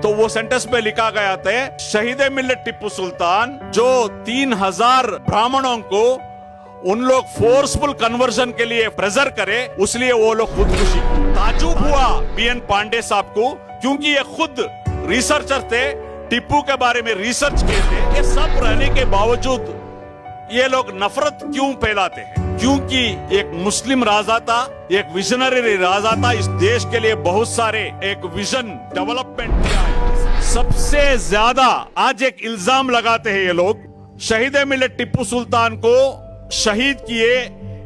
तो वो सेंटेंस में लिखा गया था, शहीद मिल्लत टिप्पू सुल्तान जो 3000 ब्राह्मणों को उन लोग फोर्सफुल कन्वर्जन के लिए प्रेजर करे, उसलिए वो लोग खुदकुशी। ताजुब हुआ बीएन पांडे साहब को, क्योंकि ये खुद रिसर्चर थे, टिप्पू के बारे में रिसर्च किए थे। ये सब रहने के बावजूद ये लोग नफरत क्यों फैलाते हैं? क्योंकि एक मुस्लिम राजा था, एक विजनरी राजा था, इस देश के लिए बहुत सारे एक विजन डेवलपमेंट किया है। सबसे ज्यादा आज एक इल्जाम लगाते हैं ये लोग, शहीद मिल्लत टिप्पू सुल्तान को शहीद किए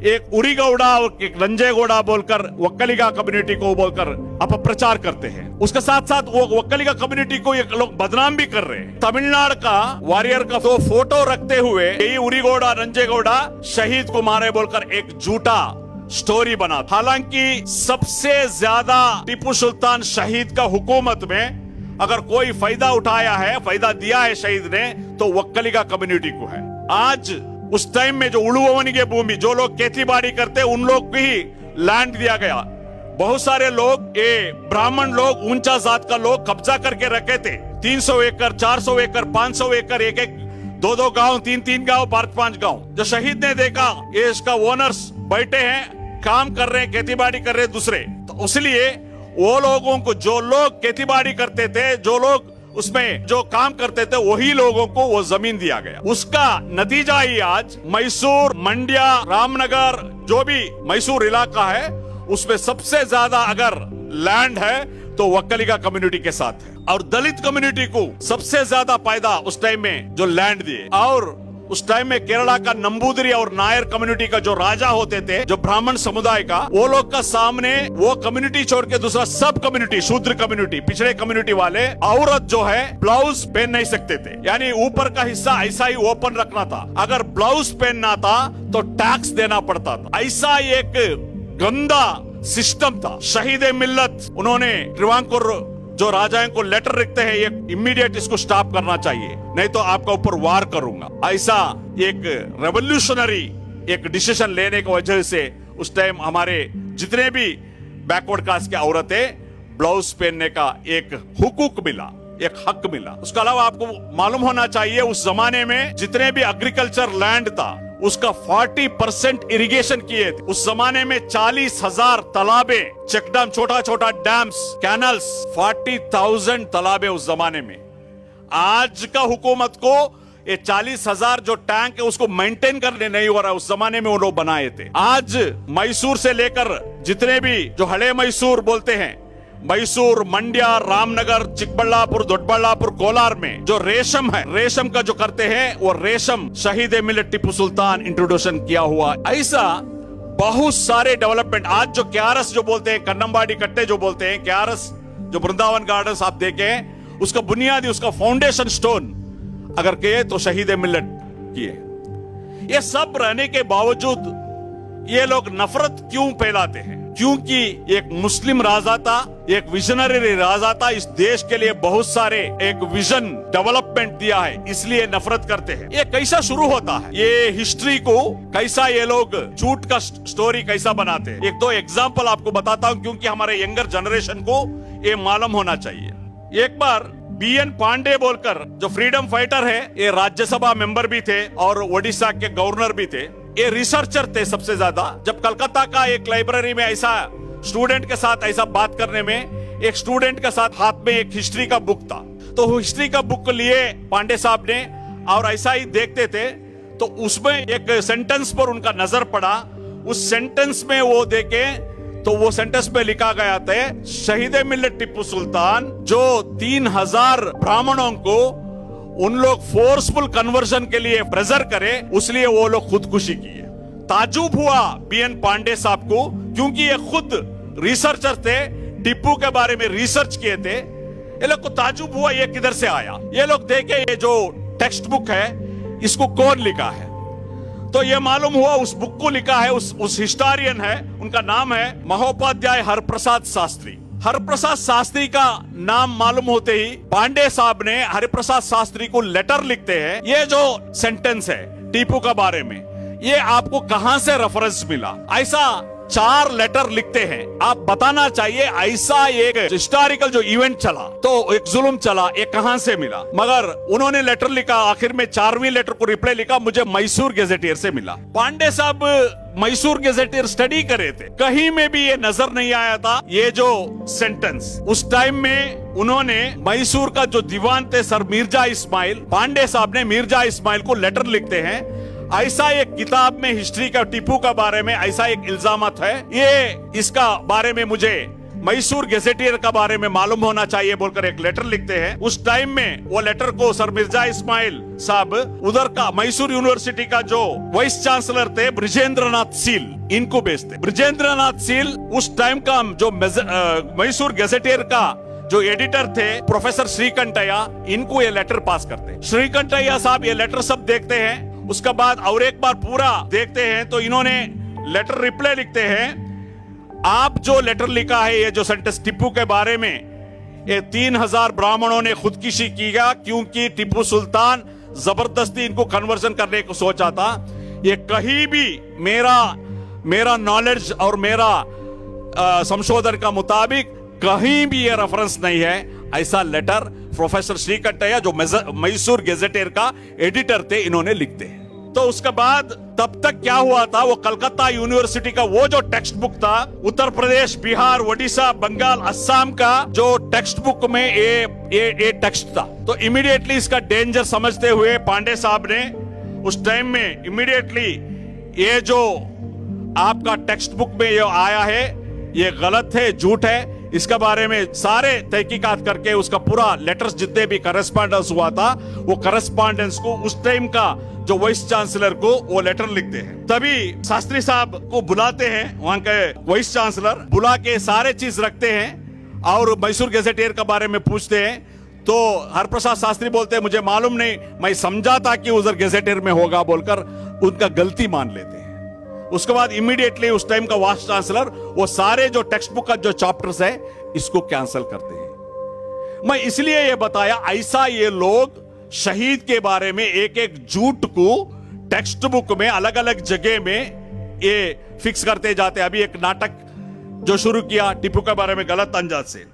एक उरीगौड़ा और एक रंजेगौड़ा बोलकर वक्कलिगा कम्युनिटी को बोलकर अपप्रचार करते हैं। उसके साथ साथ वो वक्कलिगा कम्युनिटी को ये लोग बदनाम भी कर रहे हैं। तमिलनाडु का वॉरियर का तो फोटो रखते हुए यही उरीगौड़ा रंजेगौड़ा शहीद को मारे बोलकर एक झूठा स्टोरी बना। हालांकि सबसे ज्यादा टिप्पू सुल्तान शहीद का हुकूमत में अगर कोई फायदा उठाया है, फायदा दिया है शहीद ने, तो वक्कलिगा कम्युनिटी को है। आज उस टाइम में जो उड़ुवनी की भूमि, जो लोग खेती बाड़ी करते, उन लोग को ही लैंड दिया गया। बहुत सारे लोग, ये ब्राह्मण लोग, ऊंचा जात का लोग कब्जा करके रखे थे। 300 एकड़, 400 एकड़, 500 एकड़, एक एक 2-2 गांव, 3-3 गांव, 5-5 गांव। जो शहीद ने देखा ये इसका ओनर्स बैठे हैं, काम कर रहे हैं, खेती बाड़ी कर रहे हैं दूसरे, तो इसलिए वो लोगों को, जो लोग खेती बाड़ी करते थे, जो लोग उसमें जो काम करते थे, वही लोगों को वो जमीन दिया गया। उसका नतीजा ही आज मैसूर, मंड्या, रामनगर, जो भी मैसूर इलाका है, उसमें सबसे ज्यादा अगर लैंड है तो वक्कलिगा कम्युनिटी के साथ है। और दलित कम्युनिटी को सबसे ज्यादा फायदा उस टाइम में जो लैंड दिए। और उस टाइम में केरला का नंबूदरी और नायर कम्युनिटी का जो राजा होते थे, जो ब्राह्मण समुदाय का, वो लोग का सामने वो कम्युनिटी छोड़ के दूसरा सब कम्युनिटी, शूद्र कम्युनिटी, पिछड़े कम्युनिटी वाले, औरत जो है ब्लाउज पहन नहीं सकते थे, यानी ऊपर का हिस्सा ऐसा ही ओपन रखना था। अगर ब्लाउज पहनना था तो टैक्स देना पड़ता था। ऐसा एक गंदा सिस्टम था। शहीद मिल्लत उन्होंने ट्रिवांकुर जो राजाओं को लेटर लिखते हैं, ये इमीडिएट इसको स्टॉप करना चाहिए, नहीं तो आपका ऊपर वार करूंगा। ऐसा एक रेवोल्यूशनरी एक डिसीजन लेने की वजह से उस टाइम हमारे जितने भी बैकवर्ड कास्ट की औरतें ब्लाउज पहनने का एक हुकूक मिला, एक हक मिला। उसके अलावा आपको मालूम होना चाहिए, उस जमाने में जितने भी एग्रीकल्चर लैंड था, उसका 40% इरिगेशन किए थे। उस जमाने में 40,000 तालाबे, चेक डैम, छोटा छोटा डैम्स, कैनल्स, 40,000 तालाबे उस जमाने में। आज का हुकूमत को ये 40,000 जो टैंक है उसको मेंटेन करने नहीं हो रहा, उस जमाने में वो लोग बनाए थे। आज मैसूर से लेकर जितने भी जो हड़े मैसूर बोलते हैं, मैसूर, मंड्या, रामनगर, चिकबल्लापुर, दोड्डबल्लापुर, कोलार में जो रेशम है, रेशम का जो करते हैं, वो रेशम शहीद मिल्लत टिप्पू सुल्तान इंट्रोड्यूशन किया हुआ। ऐसा बहुत सारे डेवलपमेंट। आज जो क्यारस जो बोलते हैं, कन्नम्बाड़ी कट्टे जो बोलते हैं, क्यारस जो वृंदावन गार्डन्स आप देखें, उसका बुनियादी, उसका फाउंडेशन स्टोन अगर कहे तो शहीद मिल्लत किए। ये सब रहने के बावजूद ये लोग नफरत क्यों फैलाते हैं? क्योंकि एक मुस्लिम राजा था, एक विजनरी राजा था, इस देश के लिए बहुत सारे एक विजन डेवलपमेंट दिया है, इसलिए नफरत करते हैं। ये कैसा शुरू होता है? ये हिस्ट्री को कैसा ये लोग झूठ का स्टोरी कैसा बनाते हैं? 1-2 एग्जांपल आपको बताता हूं, क्योंकि हमारे यंगर जनरेशन को ये मालूम होना चाहिए। एक बार बीएन पांडे बोलकर जो फ्रीडम फाइटर है, ये राज्यसभा मेंबर भी थे और ओडिशा के गवर्नर भी थे। ये रिसर्चर थे सबसे ज्यादा। जब कलकत्ता का एक लाइब्रेरी में ऐसा स्टूडेंट के साथ ऐसा बात करने में, एक स्टूडेंट के साथ हाथ में एक हिस्ट्री का बुक था, तो हिस्ट्री का बुक लिए पांडे साहब ने और ऐसा ही देखते थे, तो उसमें एक सेंटेंस पर उनका नजर पड़ा। उस सेंटेंस में वो देखे तो वो सेंटेंस में लिखा गया था, शहीद मिल्लत टिप्पू सुल्तान जो 3000 ब्राह्मणों को उन लोग फोर्सफुल कन्वर्जन के लिए प्रेजर करे, उसलिए वो लोग खुदकुशी किए। ताजुब हुआ बीएन पांडे साहब को, क्योंकि ये खुद रिसर्चर थे, टिप्पू के बारे में रिसर्च किए थे। ये लोग को ताजुब हुआ ये किधर से आया। ये लोग देखे ये जो टेक्स्ट बुक है, इसको कौन लिखा है, तो ये मालूम हुआ उस बुक को लिखा है उस हिस्टोरियन है, उनका नाम है महोपाध्याय हरप्रसाद शास्त्री। हरप्रसाद शास्त्री का नाम मालूम होते ही पांडे साहब ने हरप्रसाद शास्त्री को लेटर लिखते हैं, ये जो सेंटेंस है टीपू के बारे में, ये आपको कहां से रेफरेंस मिला? ऐसा 4 लेटर लिखते हैं। आप बताना चाहिए ऐसा एक हिस्टोरिकल जो इवेंट चला, तो एक जुल्म चला, ये कहां से मिला? मगर उन्होंने लेटर लिखा, आखिर में 4वीं लेटर को रिप्लाई लिखा, मुझे मैसूर गैजेटियर से मिला। पांडे साहब मैसूर गैजेटियर स्टडी करे थे, कहीं में भी ये नजर नहीं आया था ये जो सेंटेंस। उस टाइम में उन्होंने मैसूर का जो दीवान थे सर मिर्जा इस्माइल, पांडे साहब ने मिर्जा इस्माइल को लेटर लिखते हैं। ऐसा एक किताब में हिस्ट्री का टीपू का बारे में ऐसा एक इल्जामत है, ये इसका बारे में मुझे मैसूर गैजेटियर का बारे में मालूम होना चाहिए बोलकर एक लेटर लिखते हैं। उस टाइम में वो लेटर को सर मिर्जा इस्माइल साहब उधर का मैसूर यूनिवर्सिटी का जो वाइस चांसलर थे ब्रिजेंद्रनाथ सील, इनको भेजते। ब्रिजेंद्रनाथ सील उस टाइम का जो मैसूर गैजेटियर का जो एडिटर थे प्रोफेसर श्रीकंठैया, इनको ये लेटर पास करते। श्रीकंठैया साहब ये लेटर सब देखते हैं, उसके बाद और एक बार पूरा देखते हैं तो इन्होंने लेटर रिप्लाई लिखते हैं, आप जो लेटर लिखा है ये जो सेंटेंस टीपू के बारे में, ये 3000 ब्राह्मणों ने खुदकुशी किया क्योंकि टीपू सुल्तान जबरदस्ती इनको कन्वर्जन करने को सोचा था। ये कहीं भी मेरा नॉलेज और मेरा संशोधन का मुताबिक कहीं भी ये रेफरेंस नहीं है। ऐसा लेटर प्रोफेसर श्रीकंठैया जो मैसूर गैजेटियर का एडिटर थे इन्होंने लिखते हैं। तो उसके बाद तब तक क्या हुआ था, वो कलकत्ता यूनिवर्सिटी का वो जो टेक्स्ट बुक था, उत्तर प्रदेश, बिहार, ओडिशा, बंगाल, असम का जो टेक्स्ट बुक में ये टेक्स्ट था। तो इमीडिएटली इसका डेंजर समझते हुए पांडे साहब ने उस टाइम में इमीडिएटली ये जो आपका टेक्स्ट बुक में ये आया है ये गलत है, झूठ है, इसके बारे में सारे तहकीकात करके उसका पूरा लेटर्स जितने भी करस्पॉन्डेंस हुआ था वो करस्पॉन्डेंस को उस टाइम का जो वाइस चांसलर को वो लेटर लिखते हैं। तभी शास्त्री साहब को बुलाते हैं, वहां के वाइस चांसलर बुला के सारे चीज रखते हैं और मैसूर गैजेटियर के बारे में पूछते हैं। तो हरप्रसाद शास्त्री बोलते हैं मुझे मालूम नहीं, मैं समझा था कि उधर गैजेटियर में होगा बोलकर उनका गलती मान लेते हैं। उसके बाद इमीडिएटली उस टाइम का वाइस चांसलर वो सारे जो टेक्स्ट बुक का जो चैप्टर्स है इसको कैंसिल करते हैं। मैं इसलिए ये बताया, ऐसा ये लोग शहीद के बारे में एक एक झूठ को टेक्स्ट बुक में अलग अलग जगह में ये फिक्स करते जाते। अभी एक नाटक जो शुरू किया टीपू के बारे में गलत अंदाज से,